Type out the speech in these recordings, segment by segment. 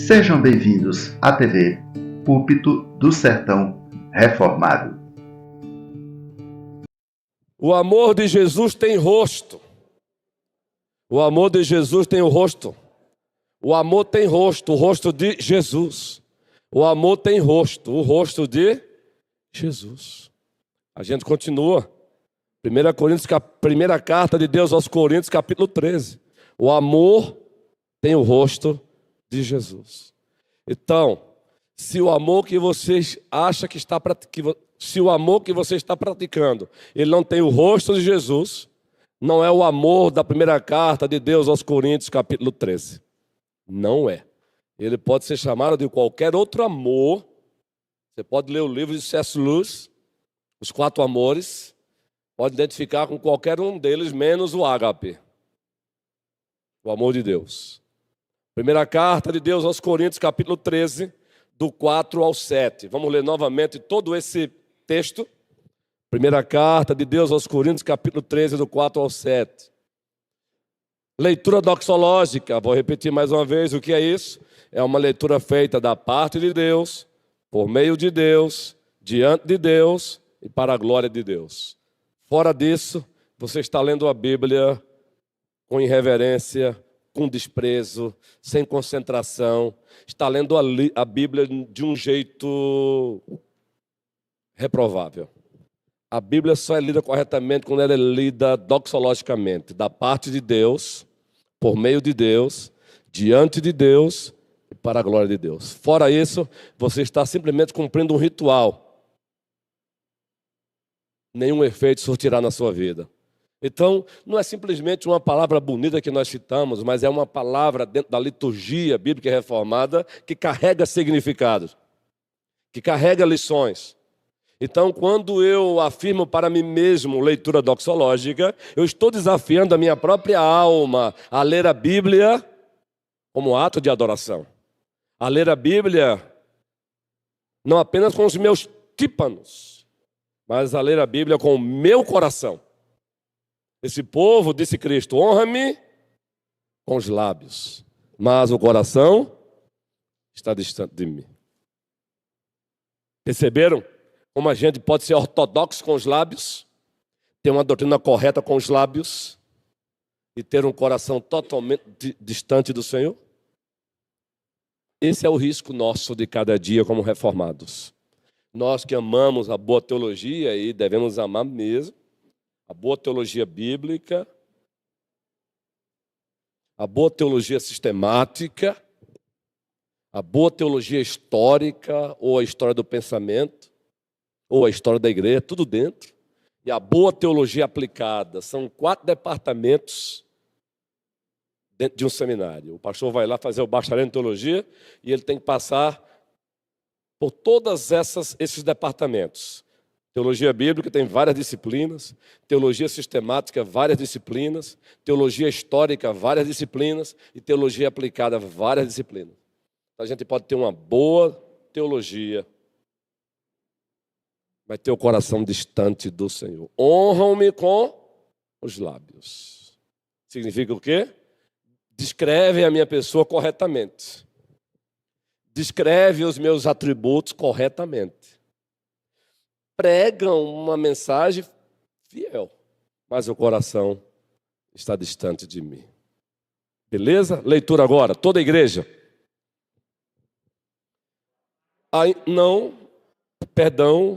Sejam bem-vindos à TV Púlpito do Sertão Reformado. O amor de Jesus tem rosto. O amor de Jesus tem o rosto. O amor tem rosto, o rosto de Jesus. O amor tem rosto, o rosto de Jesus. A gente continua. 1 Coríntios, primeira carta de Deus aos Coríntios, capítulo 13. O amor tem o rosto de Jesus. Então, se o amor que vocês acham que está se o amor que você está praticando, ele não tem o rosto de Jesus, não é o amor da primeira carta de Deus aos Coríntios, capítulo 13. Não é. Ele pode ser chamado de qualquer outro amor. Você pode ler o livro de C.S. Lewis, Os Quatro Amores, pode identificar com qualquer um deles, menos o ágape, o amor de Deus. Primeira carta de Deus aos Coríntios, capítulo 13, do 4 ao 7. Vamos ler novamente todo esse texto. Primeira carta de Deus aos Coríntios, capítulo 13, do 4 ao 7. Leitura doxológica, vou repetir mais uma vez o que é isso. É uma leitura feita da parte de Deus, por meio de Deus, diante de Deus e para a glória de Deus. Fora disso, você está lendo a Bíblia com irreverência, com desprezo, sem concentração. Está lendo a Bíblia de um jeito reprovável. A Bíblia só é lida corretamente quando ela é lida doxologicamente, da parte de Deus, por meio de Deus, diante de Deus e para a glória de Deus. Fora isso, você está simplesmente cumprindo um ritual. Nenhum efeito surtirá na sua vida. Então, não é simplesmente uma palavra bonita que nós citamos, mas é uma palavra dentro da liturgia bíblica reformada que carrega significados, que carrega lições. Então, quando eu afirmo para mim mesmo leitura doxológica, eu estou desafiando a minha própria alma a ler a Bíblia como ato de adoração. A ler a Bíblia não apenas com os meus tímpanos, mas a ler a Bíblia com o meu coração. Esse povo, disse Cristo, honra-me com os lábios, mas o coração está distante de mim. Perceberam como a gente pode ser ortodoxo com os lábios, ter uma doutrina correta com os lábios e ter um coração totalmente distante do Senhor? Esse é o risco nosso de cada dia como reformados. Nós que amamos a boa teologia e devemos amar mesmo, a boa teologia bíblica, a boa teologia sistemática, a boa teologia histórica, ou a história do pensamento, ou a história da igreja, tudo dentro. E a boa teologia aplicada. São 4 departamentos dentro de um seminário. O pastor vai lá fazer o bacharel em teologia e ele tem que passar por todos esses departamentos. Teologia bíblica tem várias disciplinas, teologia sistemática, várias disciplinas, teologia histórica, várias disciplinas e teologia aplicada, várias disciplinas. A gente pode ter uma boa teologia, vai ter o coração distante do Senhor. Honram-me com os lábios. Significa o quê? Descreve a minha pessoa corretamente. Descreve os meus atributos corretamente. Pregam uma mensagem fiel, mas o coração está distante de mim. Beleza? Leitura agora, toda a igreja.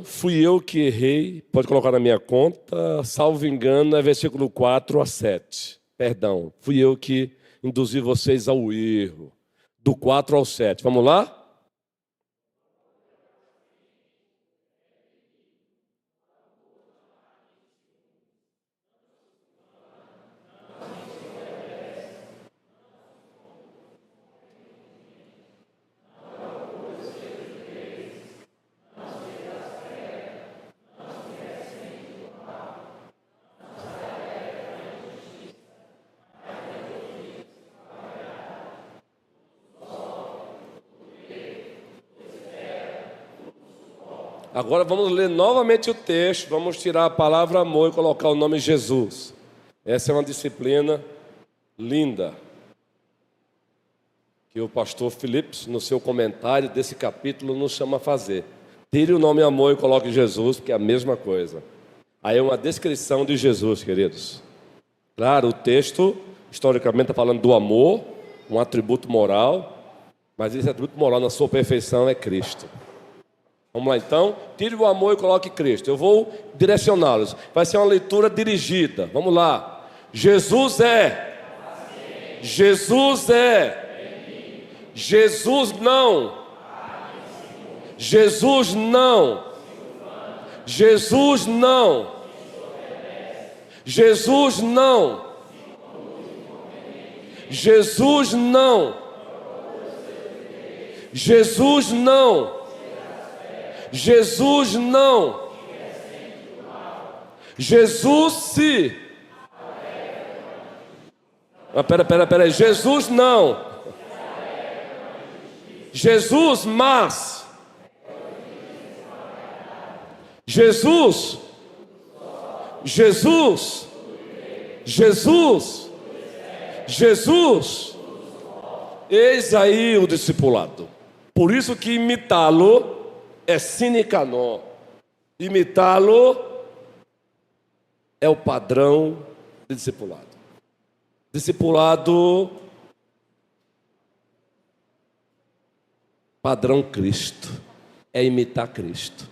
Fui eu que errei, pode colocar na minha conta, salvo engano, é versículo 4 a 7. Perdão, fui eu que induzi vocês ao erro, do 4 ao 7. Vamos lá? Agora vamos ler novamente o texto, vamos tirar a palavra amor e colocar o nome Jesus. Essa é uma disciplina linda, que o pastor Phillips, no seu comentário desse capítulo, nos chama a fazer. Tire o nome amor e coloque Jesus, porque é a mesma coisa. Aí é uma descrição de Jesus, queridos. Claro, o texto, historicamente, está falando do amor, um atributo moral, mas esse atributo moral, na sua perfeição, é Cristo. Vamos lá, então. Tire o amor e coloque Cristo. Eu vou direcioná-los. Vai ser uma leitura dirigida. Vamos lá. Jesus é. Jesus é. Jesus não. Jesus não. Jesus não. Jesus não. Jesus não. Jesus não. Jesus não. Jesus se. Pera. Jesus não. Jesus mas. Jesus. Jesus. Jesus. Jesus. Eis aí o discipulado. Por isso que imitá-lo é sine qua non. Imitá-lo é o padrão de discipulado. Discipulado padrão Cristo é imitar Cristo.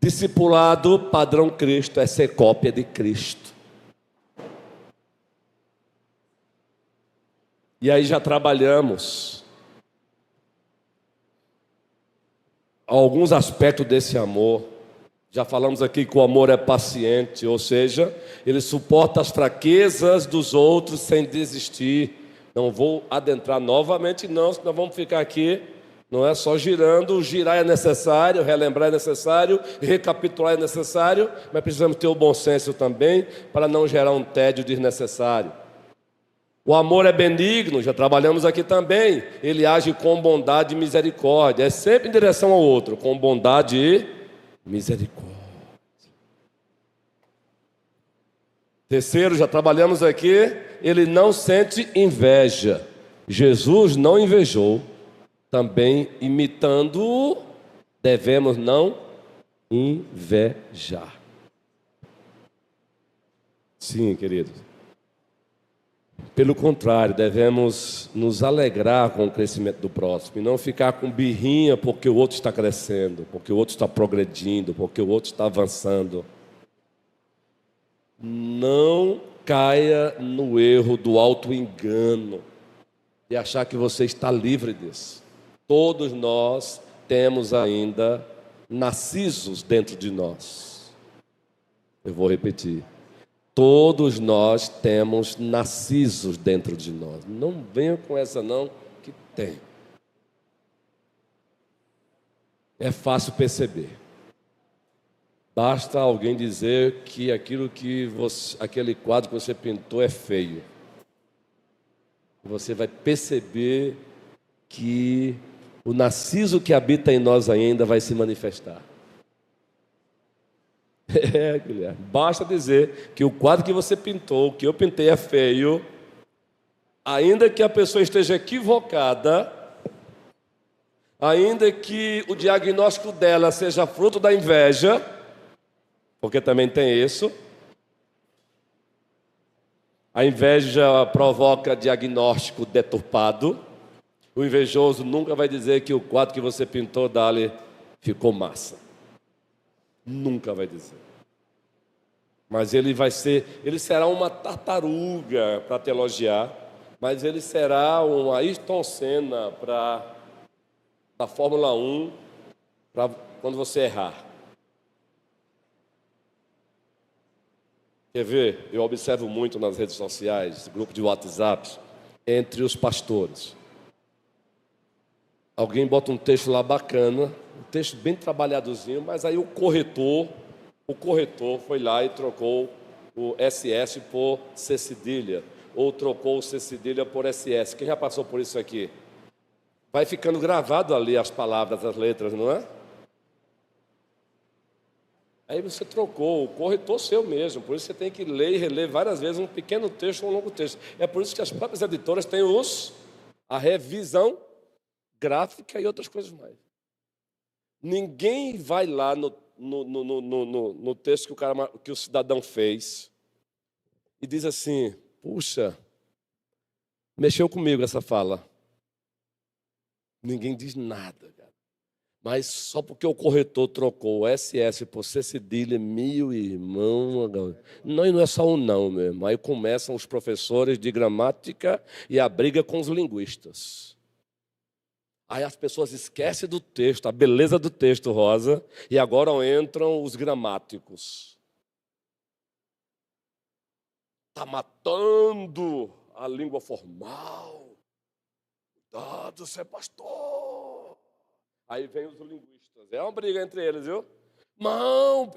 Discipulado padrão Cristo é ser cópia de Cristo. E aí já trabalhamos alguns aspectos desse amor. Já falamos aqui que o amor é paciente, ou seja, ele suporta as fraquezas dos outros sem desistir. Não vou adentrar novamente não, senão vamos ficar aqui, não é só girando. Girar é necessário, relembrar é necessário, recapitular é necessário, mas precisamos ter o bom senso também, para não gerar um tédio desnecessário. O amor é benigno, já trabalhamos aqui também. Ele age com bondade e misericórdia. É sempre em direção ao outro, com bondade e misericórdia. Terceiro, já trabalhamos aqui. Ele não sente inveja. Jesus não invejou. Também imitando-o, devemos não invejar. Sim, queridos. Pelo contrário, devemos nos alegrar com o crescimento do próximo e não ficar com birrinha porque o outro está crescendo, porque o outro está progredindo, porque o outro está avançando. Não caia no erro do auto-engano e achar que você está livre disso. Todos nós temos ainda narcisos dentro de nós. Eu vou repetir. Todos nós temos narcisos dentro de nós. Não venha com essa não, que tem. É fácil perceber. Basta alguém dizer que aquele quadro que você pintou é feio. Você vai perceber que o narciso que habita em nós ainda vai se manifestar. Guilherme, basta dizer que o quadro que você pintou, que eu pintei é feio, ainda que a pessoa esteja equivocada, ainda que o diagnóstico dela seja fruto da inveja, porque também tem isso. A inveja provoca diagnóstico deturpado. O invejoso nunca vai dizer que o quadro que você pintou, Dali, ficou massa. Nunca vai dizer. Mas ele será uma tartaruga para te elogiar, mas ele será um Ayrton Senna da Fórmula 1 para quando você errar. Quer ver? Eu observo muito nas redes sociais, grupo de WhatsApp, entre os pastores. Alguém bota um texto lá bacana, um texto bem trabalhadozinho, mas aí o corretor foi lá e trocou o SS por C cedilha, ou trocou o C cedilha por SS. Quem já passou por isso aqui? Vai ficando gravado ali as palavras, as letras, não é? Aí você trocou, o corretor seu mesmo, por isso você tem que ler e reler várias vezes um pequeno texto ou um longo texto. É por isso que as próprias editoras têm os a revisão gráfica e outras coisas mais. Ninguém vai lá no texto que o cidadão fez e diz assim: puxa, mexeu comigo essa fala. Ninguém diz nada, cara. Mas só porque o corretor trocou o SS por C cedilha, meu irmão. Não, e não é só um não, meu irmão. Aí começam os professores de gramática e a briga com os linguistas. Aí as pessoas esquecem do texto, a beleza do texto, Rosa, e agora entram os gramáticos. Está matando a língua formal. Cuidado, você é pastor. Aí vem os linguistas. É uma briga entre eles, viu? Não,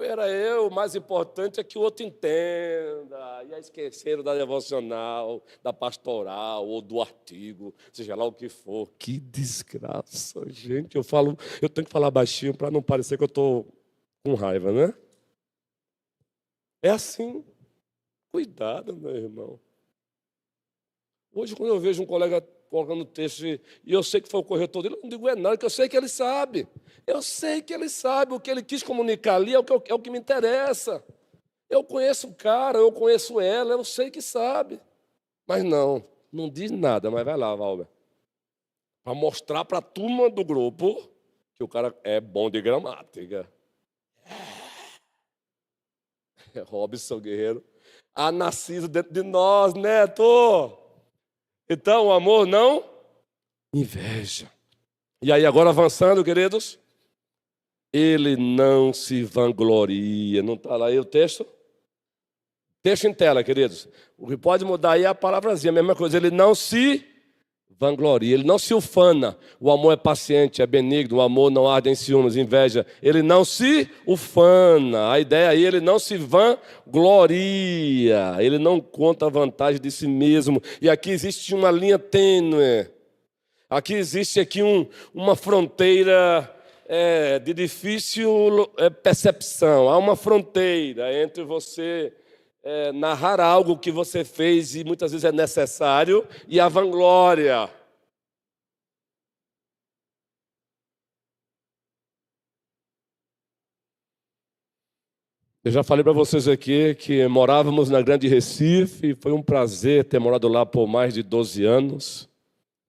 o mais importante é que o outro entenda. E aí esqueceram da devocional, da pastoral ou do artigo, seja lá o que for. Que desgraça, gente. Eu tenho que falar baixinho para não parecer que eu estou com raiva, né? É assim. Cuidado, meu irmão. Hoje, quando eu vejo um colega colocando texto, e eu sei que foi o corretor dele, eu não digo nada, porque eu sei que ele sabe. Eu sei que ele sabe, o que ele quis comunicar ali é o que me interessa. Eu conheço o cara, eu conheço ela, eu sei que sabe. Mas não diz nada, mas vai lá, Valber. Para mostrar para a turma do grupo que o cara é bom de gramática. É Robson Guerreiro. Há nascido dentro de nós, Neto. Então, o amor não inveja. E aí, agora avançando, queridos, ele não se vangloria. Não está lá aí o texto? Texto em tela, queridos. O que pode mudar aí é a palavrazinha, a mesma coisa. Ele não se vangloria, ele não se ufana. O amor é paciente, é benigno, o amor não arde em ciúmes, inveja. Ele não se ufana. A ideia aí, ele não se vangloria. Ele não conta vantagem de si mesmo. E aqui existe uma linha tênue. Aqui existe uma fronteira de difícil percepção. Há uma fronteira entre você narrar algo que você fez e muitas vezes é necessário, e a vanglória. Eu já falei para vocês aqui que morávamos na Grande Recife, foi um prazer ter morado lá por mais de 12 anos.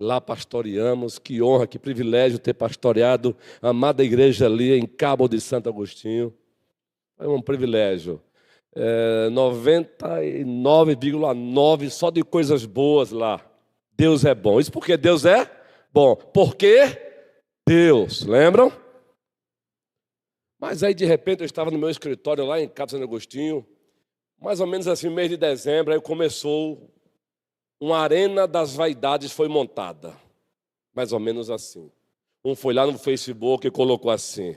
Lá pastoreamos, que honra, que privilégio ter pastoreado a amada igreja ali em Cabo de Santo Agostinho. Foi um privilégio. 99,9% só de coisas boas lá. Deus é bom. Isso porque Deus é bom. Porque Deus, lembram? Mas aí, de repente, eu estava no meu escritório lá em Cabo de Santo Agostinho, mais ou menos assim, mês de dezembro, aí começou uma arena das vaidades, foi montada. Mais ou menos assim. Um foi lá no Facebook e colocou assim: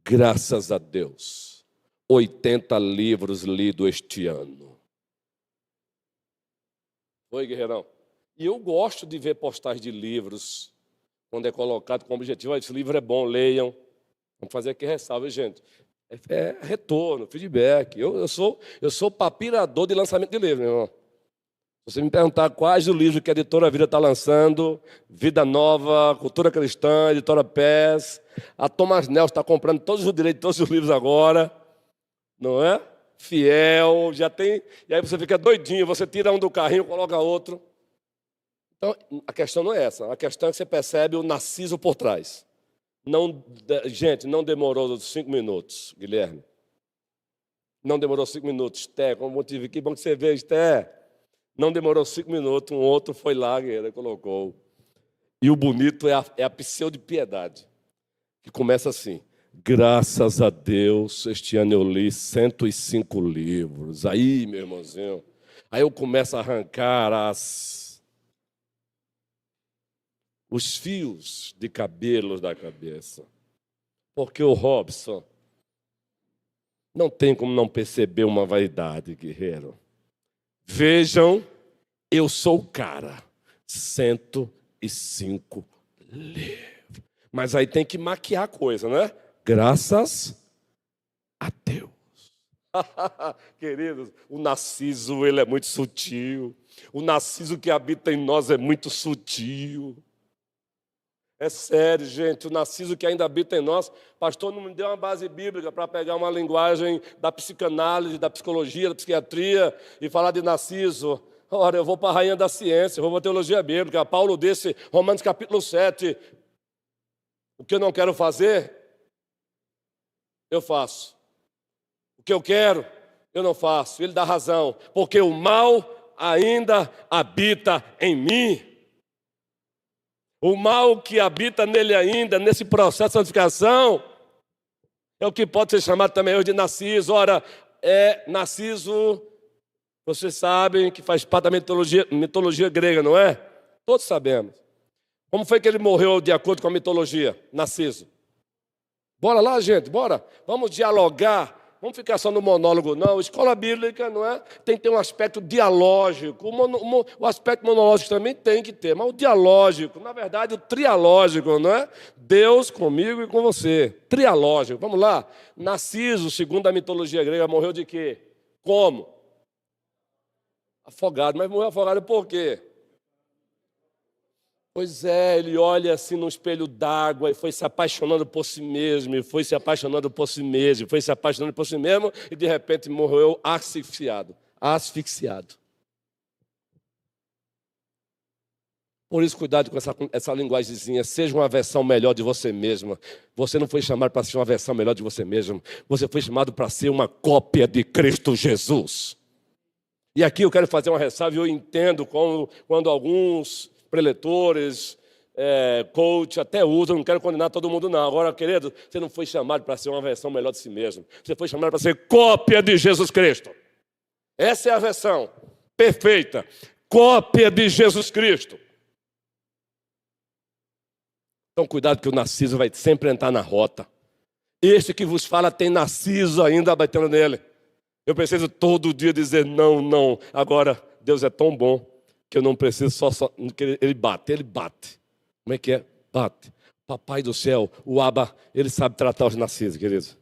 graças a Deus. 80 livros lidos este ano. Oi, guerreirão. E eu gosto de ver postagens de livros, quando é colocado com o objetivo: esse livro é bom, leiam. Vamos fazer aqui ressalva, gente. É retorno, feedback. Eu sou papirador de lançamento de livro, meu irmão. Se você me perguntar quais o livro que a Editora Vida está lançando, Vida Nova, Cultura Cristã, Editora PES, a Thomas Nelson está comprando todos os direitos, todos os livros agora. Não é? Fiel, já tem. E aí você fica doidinho, você tira um do carrinho, coloca outro. Então, a questão não é essa. A questão é que você percebe o narciso por trás. Gente, não demorou 5 minutos, Guilherme. Não demorou 5 minutos. Té, como motivo, que bom que você veio, Té. Não demorou 5 minutos, um outro foi lá, guerreiro, colocou. E o bonito é a pseudo-piedade, que começa assim: graças a Deus, este ano eu li 105 livros. Aí, meu irmãozinho, aí eu começo a arrancar os fios de cabelos da cabeça. Porque o Robson não tem como não perceber uma vaidade, guerreiro. Vejam, eu sou o cara. 105 livros. Mas aí tem que maquiar a coisa, né? Graças a Deus. Queridos, o narciso, ele é muito sutil. O Narciso que habita em nós é muito sutil. É sério, gente, o Narciso que ainda habita em nós. Pastor, não me deu uma base bíblica para pegar uma linguagem da psicanálise, da psicologia, da psiquiatria e falar de Narciso. Ora, eu vou para a rainha da ciência, eu vou para a teologia bíblica. Paulo disse, Romanos capítulo 7, o que eu não quero fazer, eu faço. O que eu quero, eu não faço. Ele dá razão, porque o mal ainda habita em mim. O mal que habita nele ainda, nesse processo de santificação, é o que pode ser chamado também hoje de Narciso. Ora, Narciso, vocês sabem que faz parte da mitologia grega, não é? Todos sabemos. Como foi que ele morreu de acordo com a mitologia? Narciso. Bora lá, gente, bora. Vamos dialogar. Vamos ficar só no monólogo, não. Escola bíblica, não é? Tem que ter um aspecto dialógico. O aspecto monológico também tem que ter, mas o dialógico, na verdade, o trialógico, não é? Deus comigo e com você. Trialógico. Vamos lá. Narciso, segundo a mitologia grega, morreu de quê? Como? Afogado. Mas morreu afogado por quê? Pois é, ele olha assim no espelho d'água e foi se apaixonando por si mesmo, e foi se apaixonando por si mesmo, e foi se apaixonando por si mesmo, e de repente morreu asfixiado. Asfixiado. Por isso, cuidado com essa linguagemzinha. Seja uma versão melhor de você mesmo. Você não foi chamado para ser uma versão melhor de você mesmo. Você foi chamado para ser uma cópia de Cristo Jesus. E aqui eu quero fazer uma ressalva, e eu entendo quando alguns preletores, coach, até usam, não quero condenar todo mundo não. Agora, querido, você não foi chamado para ser uma versão melhor de si mesmo. Você foi chamado para ser cópia de Jesus Cristo. Essa é a versão perfeita. Cópia de Jesus Cristo. Então, cuidado que o Narciso vai sempre entrar na rota. Este que vos fala tem Narciso ainda batendo nele. Eu preciso todo dia dizer não, não. Agora, Deus é tão bom que eu não preciso só ele bate. Como é que é? Bate. Papai do céu, o Abba, ele sabe tratar os Narcisos, queridos.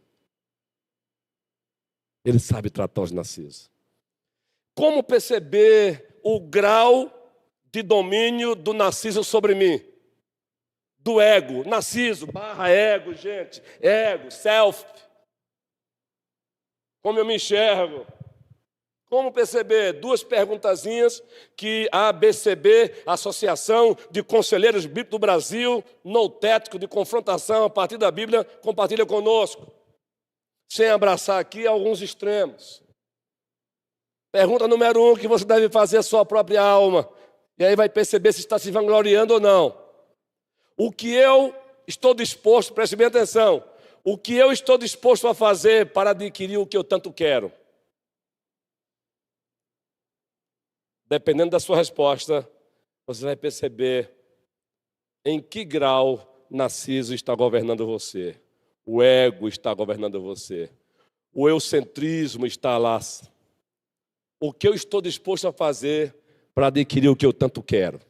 Ele sabe tratar os Narcisos. Como perceber o grau de domínio do Narciso sobre mim? Do ego, Narciso, ego, gente. Ego, self. Como eu me enxergo? Como perceber? Duas perguntazinhas que a ABCB, Associação de Conselheiros Bíblicos do Brasil, noutético de confrontação a partir da Bíblia, compartilha conosco. Sem abraçar aqui alguns extremos. Pergunta número 1 que você deve fazer à sua própria alma. E aí vai perceber se está se vangloriando ou não. O que eu estou disposto, preste bem atenção, o que eu estou disposto a fazer para adquirir o que eu tanto quero? Dependendo da sua resposta, você vai perceber em que grau Narciso está governando você. O ego está governando você. O eugocentrismo está lá. O que eu estou disposto a fazer para adquirir o que eu tanto quero?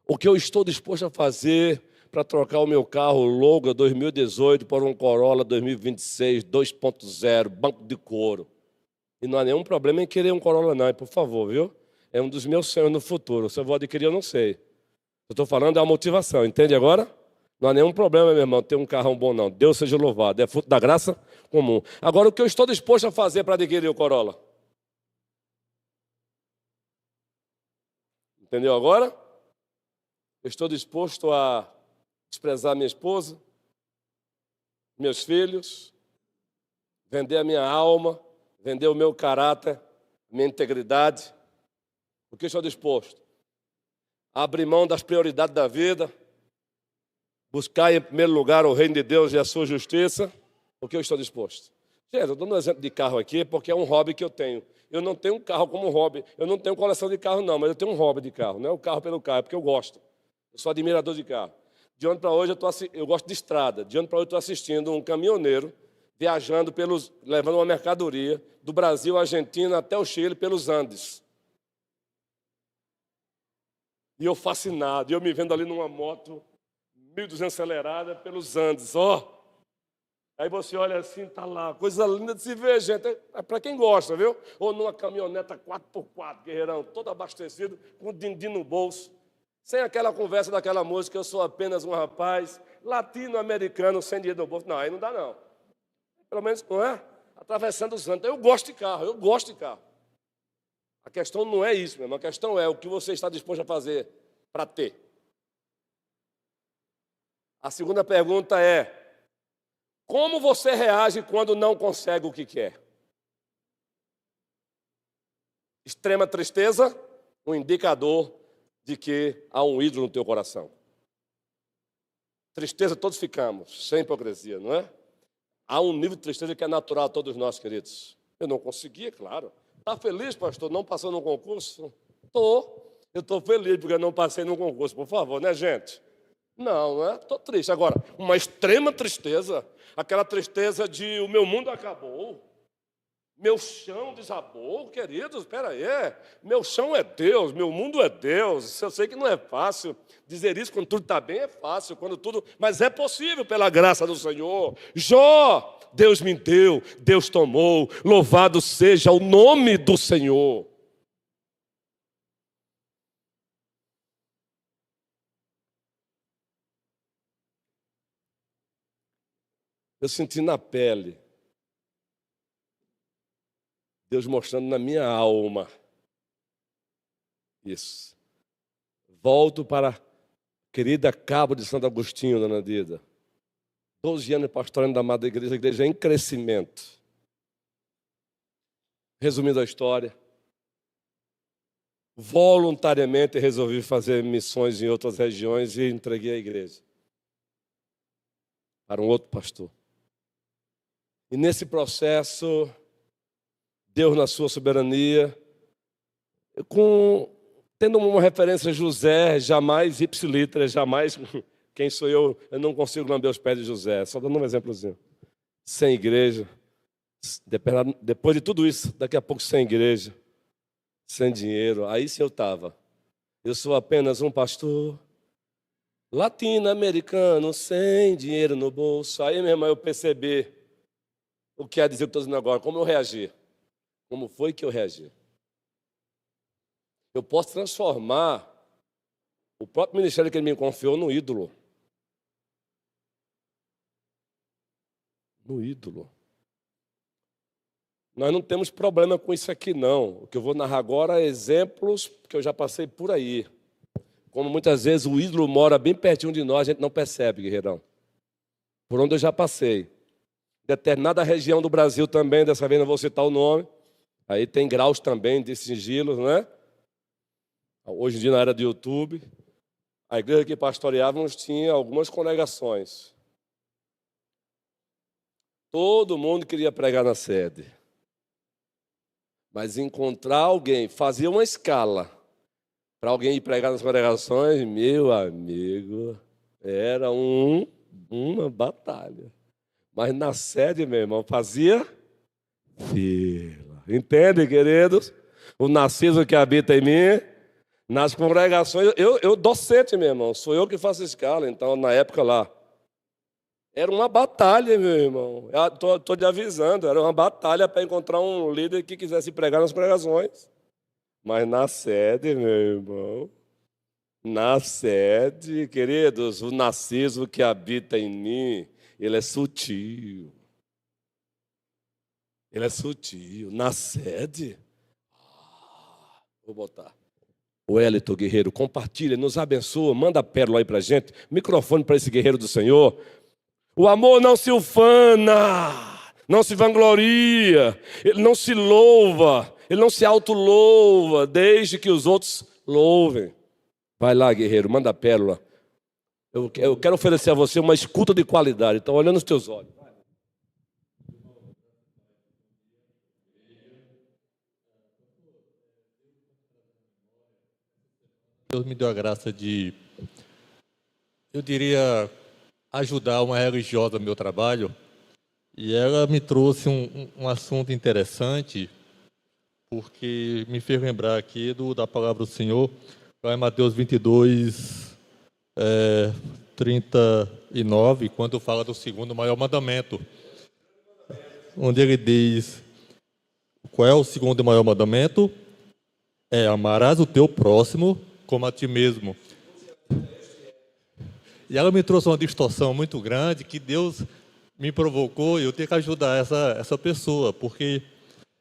O que eu estou disposto a fazer para trocar o meu carro Logan 2018 por um Corolla 2026 2.0, banco de couro? E não há nenhum problema em querer um Corolla não, por favor, viu? É um dos meus sonhos no futuro. Se eu vou adquirir, eu não sei. Eu estou falando da motivação, entende agora? Não há nenhum problema, meu irmão, ter um carrão bom não. Deus seja louvado, é fruto da graça comum. Agora, o que eu estou disposto a fazer para adquirir o Corolla? Entendeu agora? Eu estou disposto a desprezar minha esposa, meus filhos, vender a minha alma, vender o meu caráter, minha integridade. O que eu estou disposto? A abrir mão das prioridades da vida, buscar em primeiro lugar o reino de Deus e a sua justiça. O que eu estou disposto? Gente, eu estou dando um exemplo de carro aqui porque é um hobby que eu tenho. Eu não tenho um carro como hobby, eu não tenho coleção de carro não, mas eu tenho um hobby de carro, não é o carro pelo carro, é porque eu gosto. Eu sou admirador de carro. De ontem para hoje eu gosto de estrada. De ontem para hoje eu estou assistindo um caminhoneiro viajando levando uma mercadoria do Brasil à Argentina até o Chile pelos Andes. E eu fascinado, e eu me vendo ali numa moto 1.200 acelerada pelos Andes, ó. Aí você olha assim, tá lá, coisa linda de se ver, gente. É para quem gosta, viu? Ou numa caminhoneta 4x4, guerreirão, todo abastecido, com din-din no bolso. Sem aquela conversa daquela música, eu sou apenas um rapaz latino-americano sem dinheiro no bolso. Não, aí não dá não. Pelo menos, não é? Atravessando os anos. Eu gosto de carro, eu gosto de carro. A questão não é isso, meu irmão. A questão é o que você está disposto a fazer para ter. A segunda pergunta é: como você reage quando não consegue o que quer? Extrema tristeza, um indicador de que há um ídolo no teu coração. Tristeza todos ficamos, sem hipocrisia, não é? Há um nível de tristeza que é natural a todos nós, queridos. Eu não consegui, claro. Está feliz, pastor, não passou no concurso? Eu estou feliz porque não passei no concurso, por favor, né, gente? Não é? Estou triste. Agora, uma extrema tristeza, aquela tristeza de o meu mundo acabou, meu chão desabou, queridos, espera aí, meu chão é Deus, meu mundo é Deus. Eu sei que não é fácil dizer isso quando tudo está bem, é fácil, quando tudo, mas é possível pela graça do Senhor. Jó, Deus me deu, Deus tomou, louvado seja o nome do Senhor. Eu senti na pele Deus mostrando na minha alma isso. Volto para a querida Cabo de Santo Agostinho, dona Dida. 12 anos pastoreando da amada igreja, a igreja em crescimento. Resumindo a história, voluntariamente resolvi fazer missões em outras regiões e entreguei a igreja para um outro pastor. E nesse processo, Deus, na sua soberania, tendo uma referência a José, jamais ipsilitra, jamais, quem sou eu não consigo lamber os pés de José, só dando um exemplozinho. Sem igreja, depois de tudo isso, daqui a pouco sem igreja, sem dinheiro, aí sim eu estava. Eu sou apenas um pastor latino-americano, sem dinheiro no bolso. Aí, meu irmão, eu percebi o que quer dizer o que estou dizendo agora, como eu reagi. Como foi que eu reagi? Eu posso transformar o próprio ministério que ele me confiou no ídolo. No ídolo. Nós não temos problema com isso aqui, não. O que eu vou narrar agora é exemplos que eu já passei por aí. Como muitas vezes o ídolo mora bem pertinho de nós, a gente não percebe, guerreirão. Por onde eu já passei. Determinada região do Brasil também, dessa vez não vou citar o nome. Aí tem graus também de sigilo, né? Hoje em dia, na era do YouTube, a igreja que pastoreávamos tinha algumas congregações. Todo mundo queria pregar na sede. Mas encontrar alguém, fazer uma escala para alguém ir pregar nas congregações, meu amigo, era uma batalha. Mas na sede, meu irmão, fazia fila. Entende, queridos? O narciso que habita em mim, nas congregações, eu docente, meu irmão, sou eu que faço escala. Então, na época lá, era uma batalha, meu irmão. Estou te avisando, era uma batalha para encontrar um líder que quisesse pregar nas congregações. Mas na sede, meu irmão, na sede, queridos, o narciso que habita em mim, ele é sutil. Ele é sutil. Na sede, vou botar. O Elito, guerreiro, compartilha, nos abençoa, manda a pérola aí pra gente. Microfone para esse guerreiro do Senhor. O amor não se ufana, não se vangloria, ele não se louva, ele não se autolouva, desde que os outros louvem. Vai lá, guerreiro, manda a pérola. Eu quero oferecer a você uma escuta de qualidade. Então, olhando nos teus olhos. Deus me deu a graça de, eu diria, ajudar uma religiosa no meu trabalho, e ela me trouxe um assunto interessante, porque me fez lembrar aqui da palavra do Senhor, lá em Mateus 22, 39, quando fala do segundo maior mandamento. onde ele diz: qual é o segundo e maior mandamento? É: amarás o teu próximo como a ti mesmo. E ela me trouxe uma distorção muito grande que Deus me provocou e eu tenho que ajudar essa pessoa, porque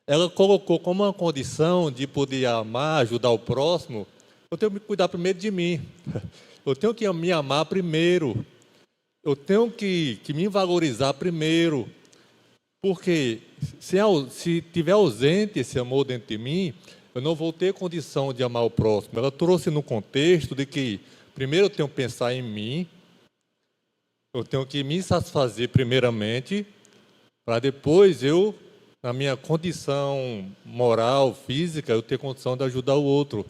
ela colocou como uma condição de poder amar, ajudar o próximo, eu tenho que cuidar primeiro de mim. Eu tenho que me amar primeiro. Eu tenho que me valorizar primeiro. Porque se tiver ausente esse amor dentro de mim, eu não vou ter condição de amar o próximo. Ela trouxe no contexto de que primeiro eu tenho que pensar em mim, eu tenho que me satisfazer primeiramente, para depois eu, na minha condição moral, física, eu ter condição de ajudar o outro.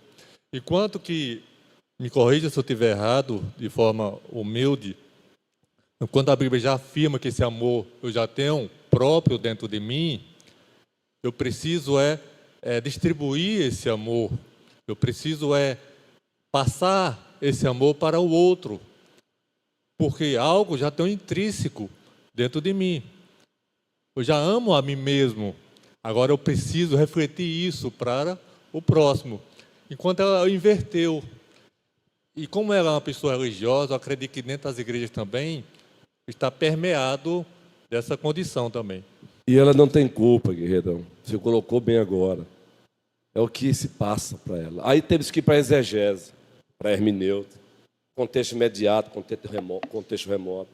Enquanto que, me corrija se eu estiver errado, de forma humilde, quando a Bíblia já afirma que esse amor eu já tenho próprio dentro de mim, eu preciso distribuir esse amor, eu preciso passar esse amor para o outro, porque algo já tem intrínseco dentro de mim. Eu já amo a mim mesmo, agora eu preciso refletir isso para o próximo. Enquanto ela inverteu. E como ela é uma pessoa religiosa, eu acredito que dentro das igrejas também está permeado dessa condição também. E ela não tem culpa, guerreirão. Você colocou bem agora. É o que se passa para ela. Aí temos que ir para a exegese, para a hermenêutica, contexto imediato, contexto remoto.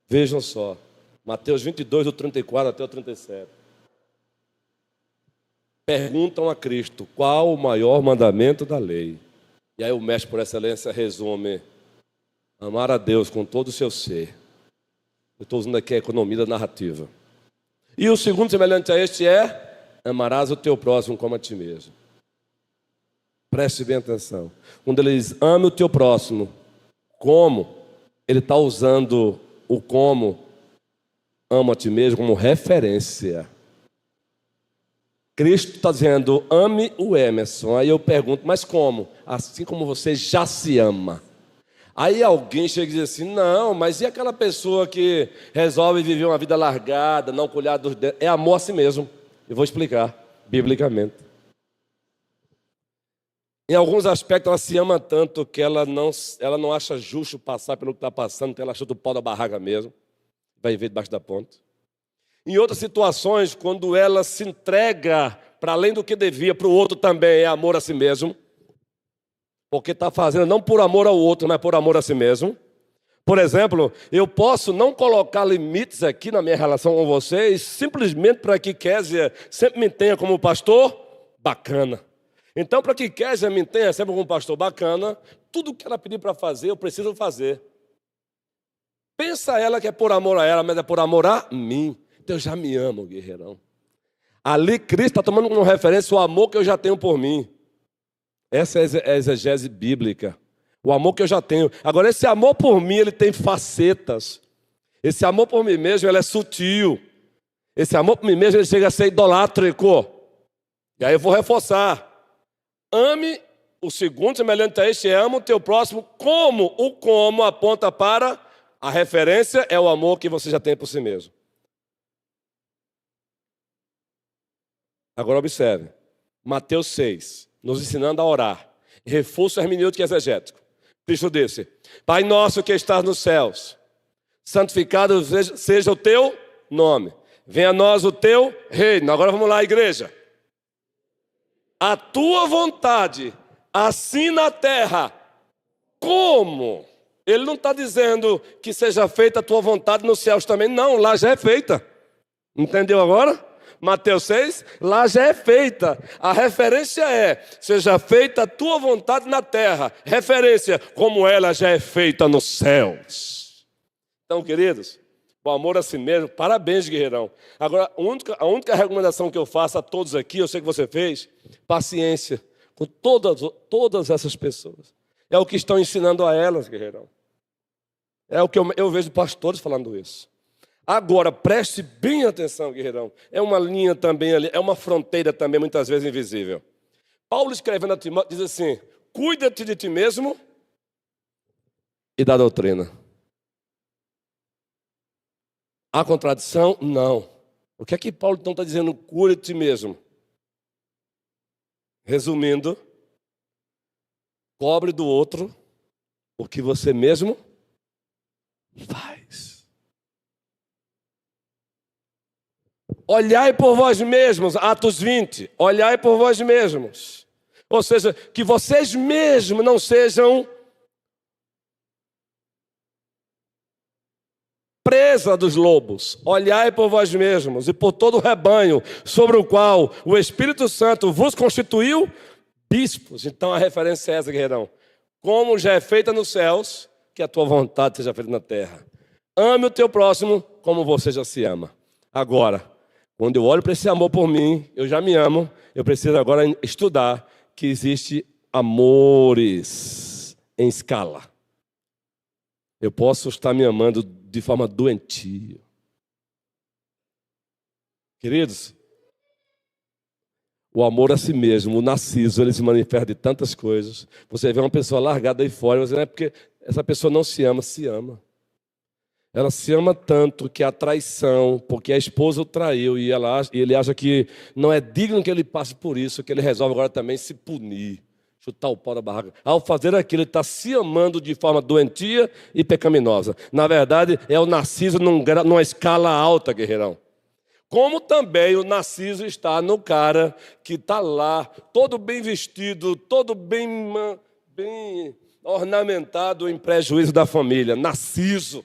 Vejam só, Mateus 22, do 34 até o 37. Perguntam a Cristo, qual o maior mandamento da lei? E aí o mestre por excelência resume: amar a Deus com todo o seu ser. Eu estou usando aqui a economia da narrativa. E o segundo semelhante a este é: amarás o teu próximo como a ti mesmo. Preste bem atenção. Quando ele diz ame o teu próximo, como? Ele está usando o como ama a ti mesmo como referência. Cristo está dizendo, ame o Emerson. Aí eu pergunto, mas como? Assim como você já se ama. Aí alguém chega e diz assim, não, mas e aquela pessoa que resolve viver uma vida largada, não colhar dos dedos? É amor a si mesmo. Eu vou explicar, biblicamente. Em alguns aspectos ela se ama tanto que ela não acha justo passar pelo que está passando, então ela chuta o pau da barraca mesmo. Vai ver debaixo da ponte. Em outras situações, quando ela se entrega para além do que devia para o outro também, é amor a si mesmo. Porque está fazendo não por amor ao outro, mas por amor a si mesmo. Por exemplo, eu posso não colocar limites aqui na minha relação com vocês, simplesmente para que Kézia sempre me tenha como pastor bacana. Então, para que Kézia me tenha sempre como pastor bacana, tudo que ela pedir para fazer, eu preciso fazer. Pensa ela que é por amor a ela, mas é por amor a mim. Então eu já me amo, guerreirão. Ali Cristo está tomando como referência o amor que eu já tenho por mim. Essa é a exegese bíblica. O amor que eu já tenho. Agora, esse amor por mim, ele tem facetas. Esse amor por mim mesmo, ele é sutil. Esse amor por mim mesmo, ele chega a ser idolátrico. E aí eu vou reforçar. Ame o segundo, semelhante a este, ama o teu próximo. Como? O como aponta para a referência, é o amor que você já tem por si mesmo. Agora observe, Mateus 6, nos ensinando a orar, reforço hermenêutico e exegético. Cristo disse, Pai nosso que estás nos céus, santificado seja o teu nome, venha a nós o teu reino. Agora vamos lá, igreja. A tua vontade, assim na terra, como? Ele não está dizendo que seja feita a tua vontade nos céus também, não, lá já é feita. Entendeu agora? Mateus 6, lá já é feita. A referência é, seja feita a tua vontade na terra. Referência, como ela já é feita nos céus. Então, queridos, o amor a si mesmo, parabéns, guerreirão. Agora, a única recomendação que eu faço a todos aqui, eu sei que você fez, paciência com todas essas pessoas. É o que estão ensinando a elas, guerreirão. É o que eu vejo pastores falando isso. Agora, preste bem atenção, guerreirão. É uma linha também ali, é uma fronteira também muitas vezes invisível. Paulo escrevendo a Timóteo diz assim, cuida-te de ti mesmo e da doutrina. Há contradição? Não. O que é que Paulo então está dizendo? Cure de ti mesmo. Resumindo, cobre do outro o que você mesmo faz. Olhai por vós mesmos, Atos 20, olhai por vós mesmos. Ou seja, que vocês mesmos não sejam presa dos lobos. Olhai por vós mesmos e por todo o rebanho sobre o qual o Espírito Santo vos constituiu bispos. Então a referência é essa, guerreirão. Como já é feita nos céus, que a tua vontade seja feita na terra. Ame o teu próximo como você já se ama. Agora, quando eu olho para esse amor por mim, eu já me amo, eu preciso agora estudar que existe amores em escala. Eu posso estar me amando de forma doentia. Queridos, o amor a si mesmo, o narciso, ele se manifesta de tantas coisas. Você vê uma pessoa largada aí fora, mas não é porque essa pessoa não se ama, se ama. Ela se ama tanto que a traição, porque a esposa o traiu e ele acha que não é digno que ele passe por isso, que ele resolve agora também se punir, chutar o pau da barraca. Ao fazer aquilo, ele está se amando de forma doentia e pecaminosa. Na verdade, é o narciso numa escala alta, guerreirão. Como também o narciso está no cara que está lá, todo bem vestido, todo bem ornamentado em prejuízo da família. Narciso.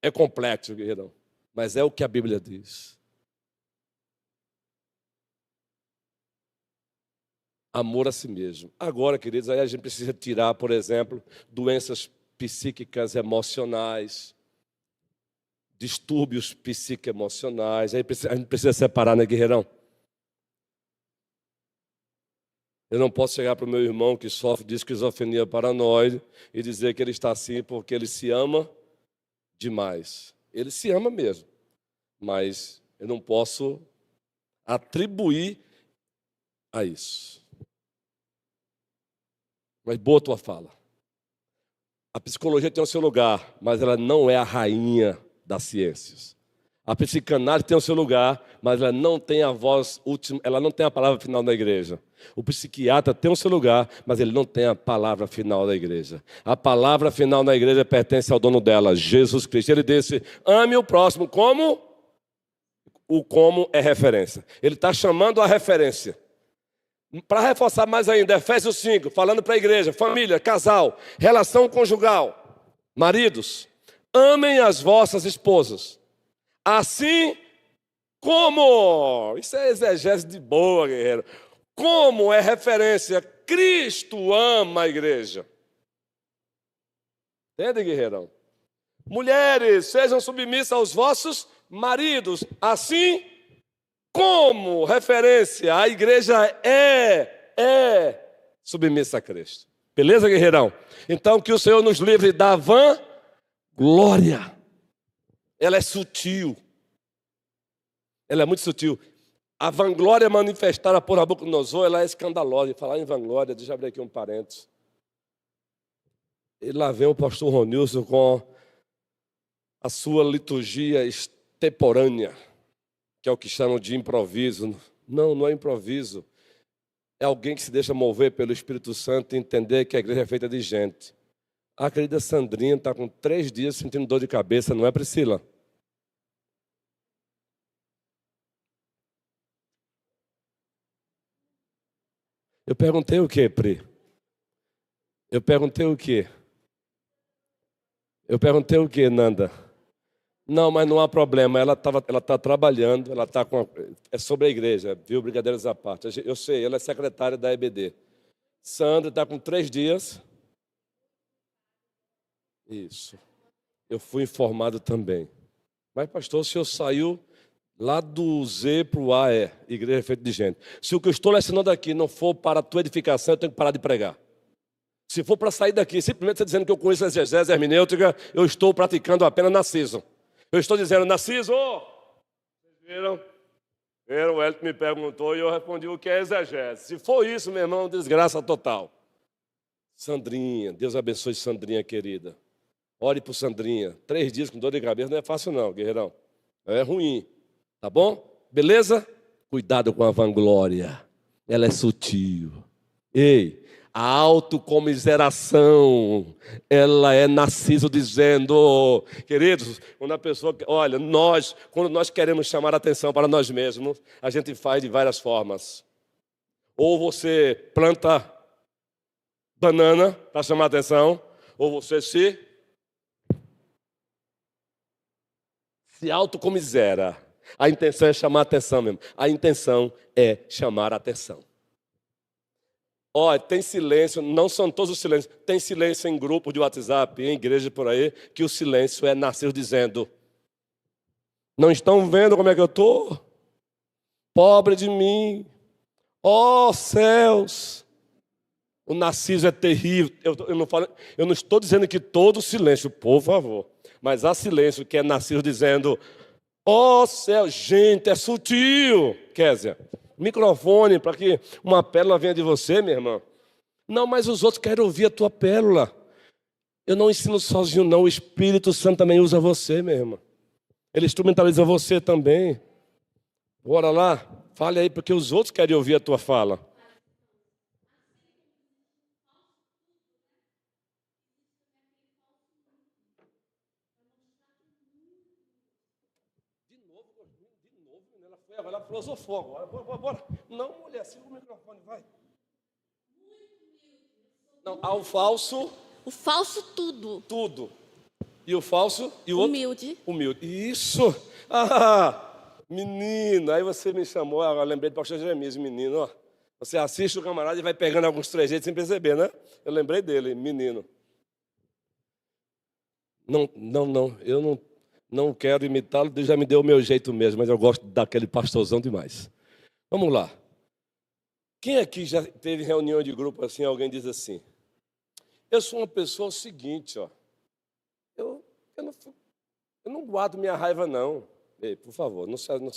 É complexo, guerreirão, mas é o que a Bíblia diz. Amor a si mesmo. Agora, queridos, aí a gente precisa tirar, por exemplo, doenças psíquicas emocionais, distúrbios psicoemocionais. Aí a gente precisa separar, né, guerreirão? Eu não posso chegar para o meu irmão que sofre de esquizofrenia paranoide e dizer que ele está assim porque ele se ama demais. Ele se ama mesmo, mas eu não posso atribuir a isso. Mas boa tua fala. A psicologia tem o seu lugar, mas ela não é a rainha das ciências. A psicanálise tem o seu lugar, mas ela não tem a voz última, ela não tem a palavra final da igreja. O psiquiatra tem o seu lugar, mas ele não tem a palavra final da igreja. A palavra final da igreja pertence ao dono dela, Jesus Cristo. Ele disse, ame o próximo como? O como é referência. Ele está chamando a referência. Para reforçar mais ainda, Efésios 5, falando para a igreja, família, casal, relação conjugal. Maridos, amem as vossas esposas. Assim como, isso é exegese de boa, guerreiro. Como é referência, Cristo ama a igreja. Entende, guerreirão? Mulheres, sejam submissas aos vossos maridos. Assim como referência, a igreja é submissa a Cristo. Beleza, guerreirão? Então, que o Senhor nos livre da vanglória. Ela é sutil. Ela é muito sutil. A vanglória manifestada por Nabucodonosor, ela é escandalosa. E falar em vanglória, deixa eu abrir aqui um parênteses. E lá vem o pastor Ronilson com a sua liturgia extemporânea, que é o que chamam de improviso. Não, não é improviso. É alguém que se deixa mover pelo Espírito Santo e entender que a igreja é feita de gente. A querida Sandrinha está com 3 dias sentindo dor de cabeça, não é, Priscila? Eu perguntei o quê, Pri? Eu perguntei o quê? Eu perguntei o quê, Nanda? Não, mas não há problema. Ela está trabalhando, ela está com. É sobre a igreja, viu? Brincadeiras à parte. Eu sei, ela é secretária da EBD. Sandra está com 3 dias. Isso. Eu fui informado também. Mas, pastor, o senhor saiu lá do Z para o A, igreja feita de gente. Se o que eu estou lecionando aqui não for para a tua edificação, eu tenho que parar de pregar. Se for para sair daqui, simplesmente você dizendo que eu conheço a exegese hermenêutica, eu estou praticando apenas narciso. Eu estou dizendo, narciso, vocês viram? O Elton me perguntou e eu respondi o que é exegese. Se for isso, meu irmão, desgraça total. Sandrinha, Deus abençoe Sandrinha, querida. Ore por Sandrinha. 3 dias com dor de cabeça não é fácil não, guerreirão. É ruim, tá bom? Beleza? Cuidado com a vanglória. Ela é sutil. Ei, a autocomiseração, ela é Narciso dizendo, queridos, quando a pessoa, olha, quando nós queremos chamar a atenção para nós mesmos, a gente faz de várias formas. Ou você planta banana para chamar a atenção, ou você se autocomisera. A intenção é chamar a atenção mesmo. A intenção é chamar a atenção. Olha, tem silêncio, não são todos os silêncios. Tem silêncio em grupo de WhatsApp, em igreja por aí, que o silêncio é Narciso dizendo: não estão vendo como é que eu estou? Pobre de mim. Ó céus. O Narciso é terrível. Eu não estou dizendo que todo silêncio, por favor. Mas há silêncio que é Narciso dizendo: ó céu, gente, é sutil. Kézia, microfone para que uma pérola venha de você, minha irmã. Não, mas os outros querem ouvir a tua pérola. Eu não ensino sozinho, não. O Espírito Santo também usa você, minha irmã. Ele instrumentaliza você também. Bora lá, fale aí, porque os outros querem ouvir a tua fala. Ela filosofou agora. Bora. Não, mulher, siga o microfone, vai. Não, ao falso. O falso tudo. Tudo. E o falso? E o outro? Humilde. Humilde. Isso. Ah, menina. Aí você me chamou, eu lembrei do pastor Jeremias, menino. Ó. Você assiste o camarada e vai pegando alguns trejeitos sem perceber, né? Eu lembrei dele, menino. Não. Eu não quero imitá-lo, Deus já me deu o meu jeito mesmo, mas eu gosto daquele pastorzão demais. Vamos lá. Quem aqui já teve reunião de grupo assim, alguém diz assim: eu sou uma pessoa seguinte, ó. Eu não guardo minha raiva, não. Ei, por favor,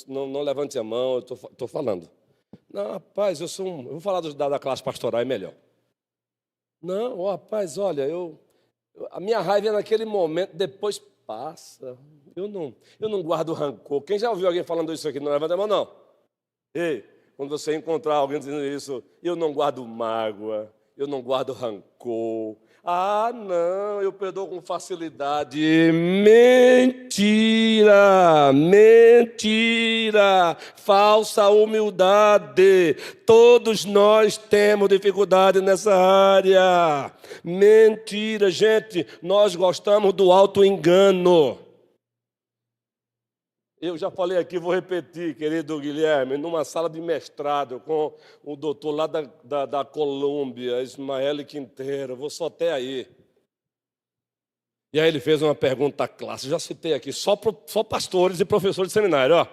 não levante a mão, eu estou falando. Não, rapaz, eu vou falar da classe pastoral, é melhor. Não, ó, rapaz, olha, a minha raiva é naquele momento, depois passa. Eu não guardo rancor. Quem já ouviu alguém falando isso aqui? Não levanta a mão, não. Ei, quando você encontrar alguém dizendo isso, eu não guardo mágoa, eu não guardo rancor. Ah, não, eu perdoo com facilidade. Mentira, falsa humildade. Todos nós temos dificuldade nessa área. Mentira, gente, nós gostamos do auto-engano. Eu já falei aqui, vou repetir, querido Guilherme, numa sala de mestrado com o doutor lá da Colômbia, Ismael Quinteiro, vou só até aí. E aí ele fez uma pergunta à classe, já citei aqui, só pastores e professores de seminário, ó,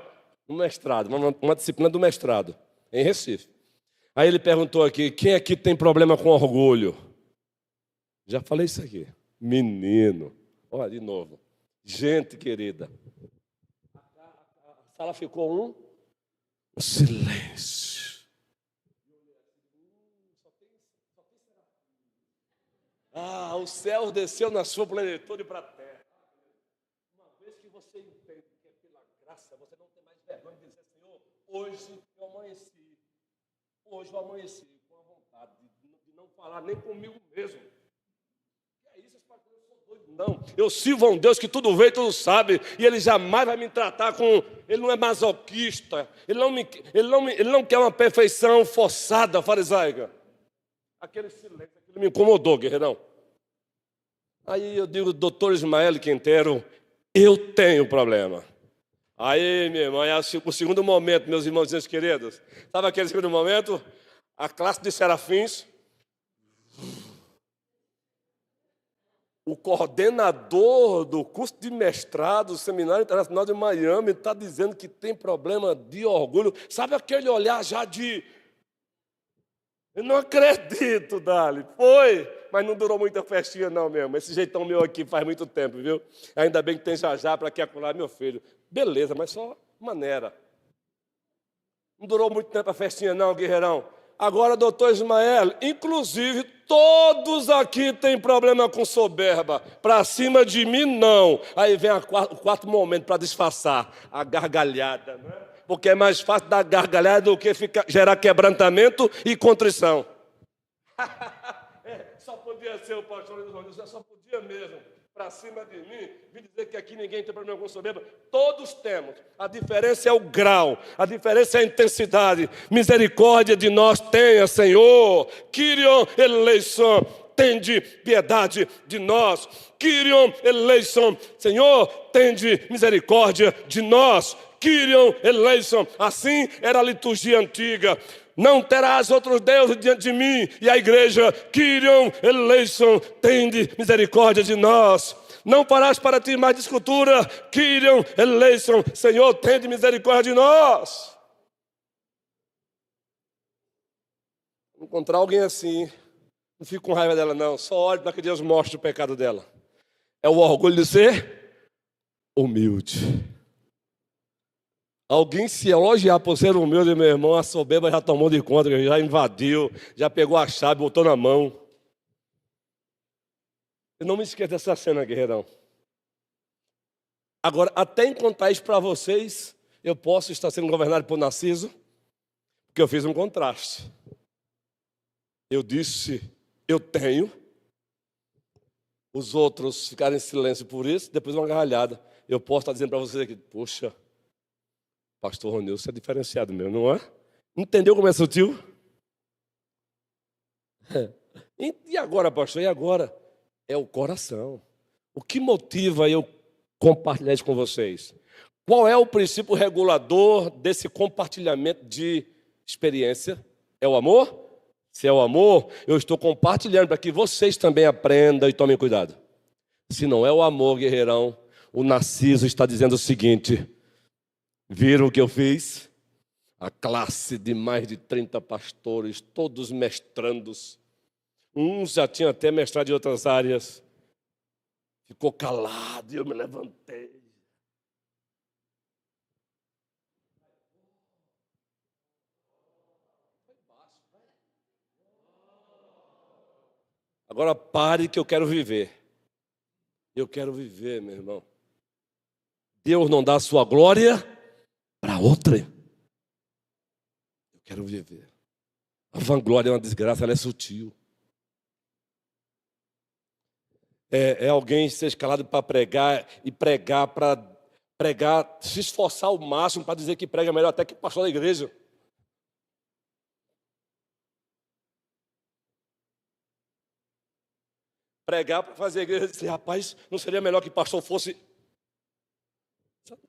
no mestrado, uma disciplina do mestrado, em Recife. Aí ele perguntou aqui, quem aqui tem problema com orgulho? Já falei isso aqui. Menino, olha de novo. Gente querida. A sala ficou um silêncio. Ah, o céu desceu na sua plenitude para a terra. Uma vez que você entende que é pela graça, você não tem mais vergonha de dizer: Senhor, hoje eu amanheci com a vontade de não falar nem comigo mesmo. Que é isso, pastor? Eu sou doido. Não, eu sirvo a um Deus que tudo vê e tudo sabe, e Ele jamais vai me tratar com... Ele não é masoquista, Ele não quer uma perfeição forçada, farisaica. Aquele silêncio, aquilo me incomodou, guerreirão. Aí eu digo, doutor Ismael Quinteiro, eu tenho problema. Aí, minha irmã, é o segundo momento, meus irmãos queridos. Sabe aquele segundo momento? A classe de serafins. O coordenador do curso de mestrado do Seminário Internacional de Miami está dizendo que tem problema de orgulho. Sabe aquele olhar já de... Eu não acredito, Dali. Foi, mas não durou muita festinha não mesmo. Esse jeitão meu aqui faz muito tempo, viu? Ainda bem que tem já para que acular meu filho. Beleza, mas só maneira. Não durou muito tempo a festinha não, guerreirão. Agora, doutor Ismael, inclusive todos aqui têm problema com soberba. Para cima de mim, não. Aí vem o quarto momento para disfarçar, a gargalhada, né? Porque é mais fácil dar gargalhada do que gerar quebrantamento e contrição. Só podia ser o pastor Luiz Ronilson, só podia mesmo. Para cima de mim, vim dizer que aqui ninguém tem problema com soberba. Todos temos. A diferença é o grau, a diferença é a intensidade. Misericórdia de nós tenha, Senhor. Kyrion eleison, tende piedade de nós. Kyrion eleison, Senhor, tende misericórdia de nós. Kyrion eleison, assim era a liturgia antiga. Não terás outros deuses diante de mim. E a igreja, Kyrion eleison, tende misericórdia de nós. Não farás para ti mais de escultura. Kyrion eleison, Senhor, tende misericórdia de nós. Encontrar alguém assim, não fico com raiva dela não. Só olhe para que Deus mostre o pecado dela. É o orgulho de ser humilde. Alguém se elogiar por ser humilde, meu irmão, a soberba já tomou de conta, já invadiu, já pegou a chave, botou na mão. Eu não me esqueça dessa cena, guerreirão. Agora, até encontrar isso para vocês, eu posso estar sendo governado por Narciso, porque eu fiz um contraste. Eu disse, eu tenho. Os outros ficaram em silêncio por isso, depois uma gargalhada. Eu posso estar dizendo para vocês aqui, poxa, pastor Ronilson é diferenciado mesmo, não é? Entendeu como é sutil? E agora, pastor? E agora? É o coração. O que motiva eu compartilhar isso com vocês? Qual é o princípio regulador desse compartilhamento de experiência? É o amor? Se é o amor, eu estou compartilhando para que vocês também aprendam e tomem cuidado. Se não é o amor, guerreirão, o Narciso está dizendo o seguinte: viram o que eu fiz? A classe de mais de 30 pastores, todos mestrandos. Uns já tinham até mestrado em outras áreas. Ficou calado e eu me levantei. Agora pare que eu quero viver. Eu quero viver, meu irmão. Deus não dá a sua glória para outra. Eu quero viver. A vanglória é uma desgraça, ela é sutil. É alguém ser escalado para pregar e pregar para pregar, se esforçar ao máximo para dizer que prega melhor até que pastor da igreja. Pregar para fazer a igreja dizer, rapaz, não seria melhor que pastor fosse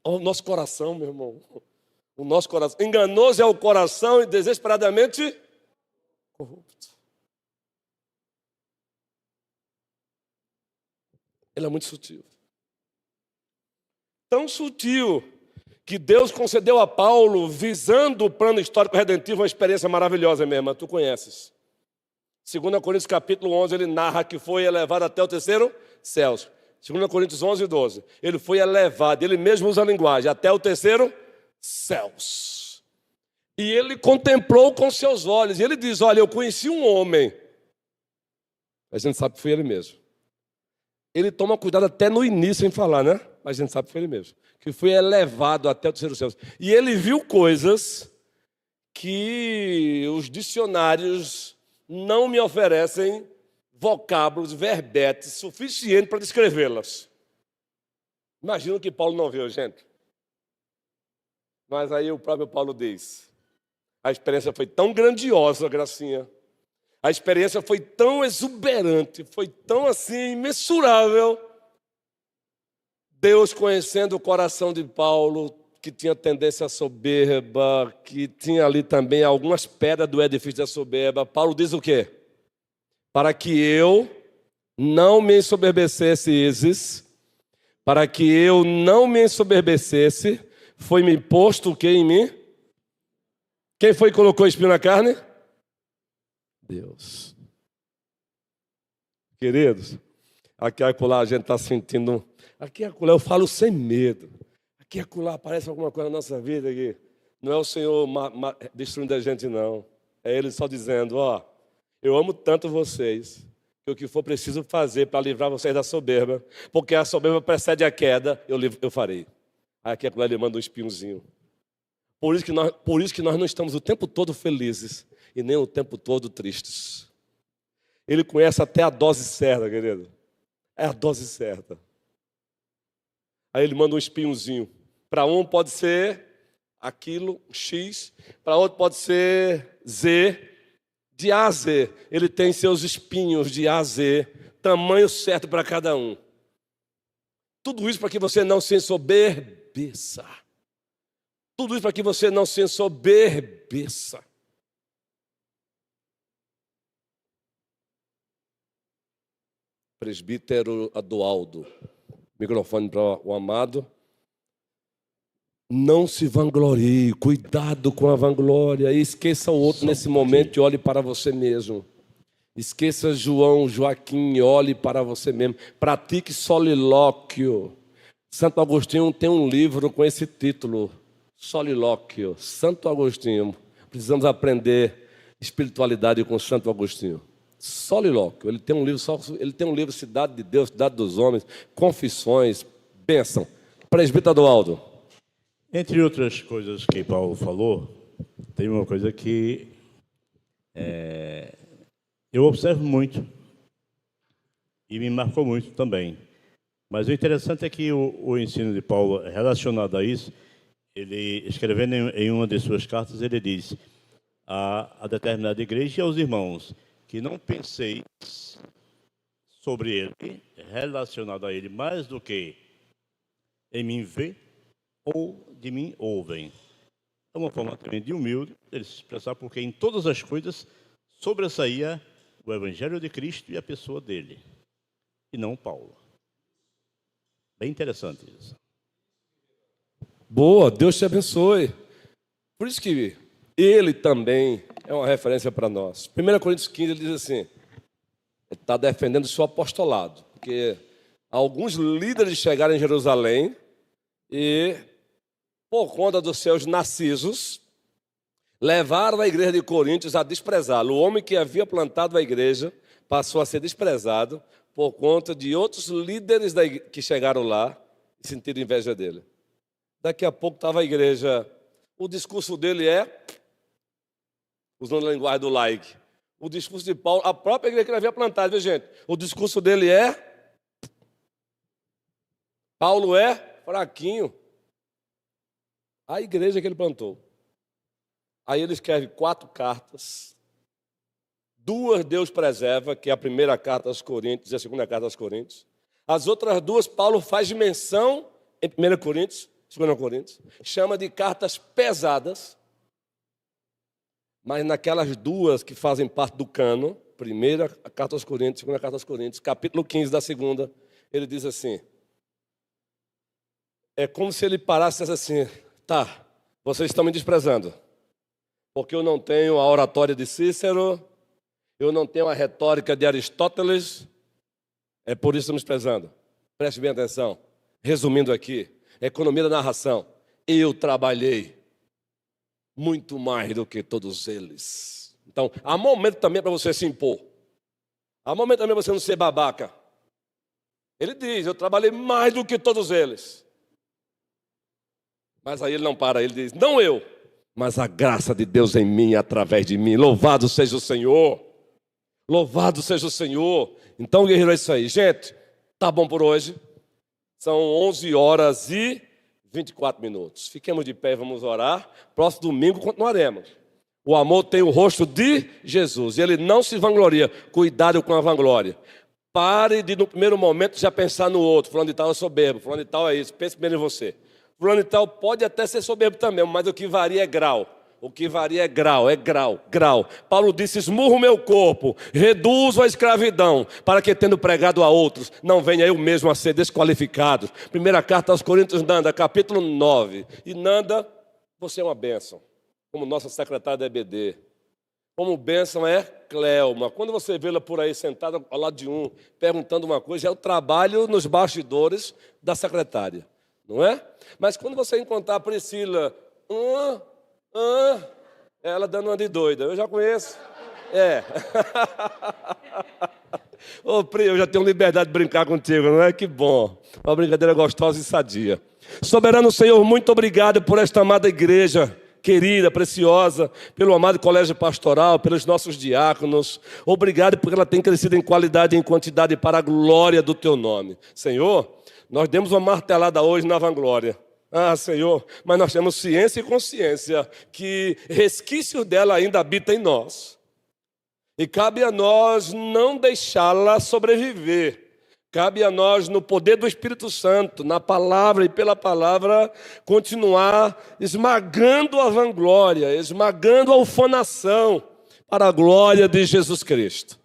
o nosso coração, meu irmão. O nosso coração. Enganoso é o coração e desesperadamente corrupto. Ele é muito sutil. Tão sutil que Deus concedeu a Paulo, visando o plano histórico redentivo, uma experiência maravilhosa mesmo. Tu conheces. 2 Coríntios capítulo 11, ele narra que foi elevado até o terceiro céu. 2 Coríntios 11, 12. Ele foi elevado, ele mesmo usa a linguagem, até o terceiro céus. E ele contemplou com seus olhos. E ele diz, olha, eu conheci um homem. A gente sabe que foi ele mesmo. Ele toma cuidado até no início em falar, né? Mas a gente sabe que foi ele mesmo. Que foi elevado até o terceiro céu. E ele viu coisas que os dicionários não me oferecem vocábulos, verbetes suficientes para descrevê-las. Imagina o que Paulo não viu, gente. Mas aí o próprio Paulo diz, a experiência foi tão grandiosa, Gracinha. A experiência foi tão exuberante, foi tão assim, imensurável. Deus conhecendo o coração de Paulo, que tinha tendência à soberba, que tinha ali também algumas pedras do edifício da soberba. Paulo diz o quê? Para que eu não me ensoberbecesse, para que eu não me ensoberbecesse, foi-me posto o que em mim? Quem foi que colocou espinho na carne? Deus. Queridos, aqui e acolá a gente está sentindo, aqui e acolá eu falo sem medo. Aqui e acolá aparece alguma coisa na nossa vida aqui. Não é o Senhor destruindo a gente, não. É ele só dizendo, ó, eu amo tanto vocês, que o que for preciso fazer para livrar vocês da soberba, porque a soberba precede a queda, eu farei. Aí aqui ele manda um espinhozinho. Por isso que nós não estamos o tempo todo felizes e nem o tempo todo tristes. Ele conhece até a dose certa, querido. É a dose certa. Aí ele manda um espinhozinho. Para um pode ser aquilo, X. Para outro pode ser Z. De A a Z. Ele tem seus espinhos de A a Z. Tamanho certo para cada um. Tudo isso para que você não se ensoberbeça. Tudo isso para que você não se ensoberbeça. Presbítero Adualdo, microfone para o amado. Não se vanglorie, cuidado com a vanglória. Esqueça o outro nesse momento e olhe para você mesmo. Esqueça João, Joaquim e olhe para você mesmo. Pratique solilóquio. Santo Agostinho tem um livro com esse título, Solilóquio. Santo Agostinho. Precisamos aprender espiritualidade com Santo Agostinho. Solilóquio. Ele tem um livro Cidade de Deus, Cidade dos Homens, Confissões, bênção. Presbítero Adualdo. Entre outras coisas que Paulo falou, tem uma coisa que eu observo muito e me marcou muito também. Mas o interessante é que o ensino de Paulo relacionado a isso, ele, escrevendo em uma de suas cartas, ele diz a determinada igreja e aos irmãos que não penseis sobre ele, relacionado a ele, mais do que em mim vê ou de mim ouvem. É uma forma também de humilde ele se expressar, porque em todas as coisas sobressaía o Evangelho de Cristo e a pessoa dele, e não Paulo. Bem interessante isso. Boa, Deus te abençoe. Por isso que ele também é uma referência para nós. 1 Coríntios 15, ele diz assim, ele está defendendo o seu apostolado, porque alguns líderes chegaram em Jerusalém e, por conta dos seus narcisos, levaram a igreja de Coríntios a desprezá-lo. O homem que havia plantado a igreja passou a ser desprezado por conta de outros líderes que chegaram lá e sentiram inveja dele. Daqui a pouco estava a igreja, o discurso dele usando a linguagem do like, o discurso de Paulo, a própria igreja que ele havia plantado, viu gente? O discurso dele Paulo é fraquinho. A igreja que ele plantou. Aí ele escreve 4 cartas. 2 Deus preserva, que é a primeira carta aos Coríntios e a segunda carta aos Coríntios. As outras 2 Paulo faz de menção em 1 Coríntios, 2 Coríntios, chama de cartas pesadas, mas naquelas 2 que fazem parte do cano, primeira carta aos Coríntios, segunda carta aos Coríntios, capítulo 15 da segunda, ele diz assim, é como se ele parasse e dissesse assim, tá, vocês estão me desprezando, porque eu não tenho a oratória de Cícero, eu não tenho a retórica de Aristóteles, é por isso que estão me desprezando. Preste bem atenção. Resumindo aqui, economia da narração. Eu trabalhei muito mais do que todos eles. Então, há momento também para você se impor. Há momento também para você não ser babaca. Ele diz, eu trabalhei mais do que todos eles. Mas aí ele não para, ele diz, não eu, mas a graça de Deus em mim, através de mim. Louvado seja o Senhor. Louvado seja o Senhor. Então, guerreiro, é isso aí. Gente, tá bom por hoje. São 11 horas e 24 minutos. Fiquemos de pé e vamos orar. Próximo domingo continuaremos. O amor tem o rosto de Jesus. E ele não se vangloria. Cuidado com a vanglória. Pare de, no primeiro momento, já pensar no outro. Fulano de tal é soberbo. Fulano de tal é isso. Pense bem em você. Fulano de tal pode até ser soberbo também, mas o que varia é grau. O que varia é grau. Paulo disse, esmurro o meu corpo, reduzo a escravidão, para que, tendo pregado a outros, não venha eu mesmo a ser desqualificado. Primeira carta aos Coríntios, Nanda, capítulo 9. E Nanda, você é uma bênção, como nossa secretária da EBD. Como bênção é Cleuma. Quando você vê-la por aí sentada ao lado de um, perguntando uma coisa, é o trabalho nos bastidores da secretária, não é? Mas quando você encontrar a Priscila, Ela dando uma de doida, eu já conheço. É. Ô, Pri, eu já tenho liberdade de brincar contigo, não é? Que bom. Uma brincadeira gostosa e sadia. Soberano Senhor, muito obrigado por esta amada igreja, querida, preciosa, pelo amado colégio pastoral, pelos nossos diáconos. Obrigado porque ela tem crescido em qualidade e em quantidade para a glória do teu nome. Senhor, nós demos uma martelada hoje na vanglória. Ah, Senhor, mas nós temos ciência e consciência que resquícios dela ainda habitam em nós. E cabe a nós não deixá-la sobreviver. Cabe a nós, no poder do Espírito Santo, na palavra e pela palavra, continuar esmagando a vanglória, esmagando a ufanação para a glória de Jesus Cristo.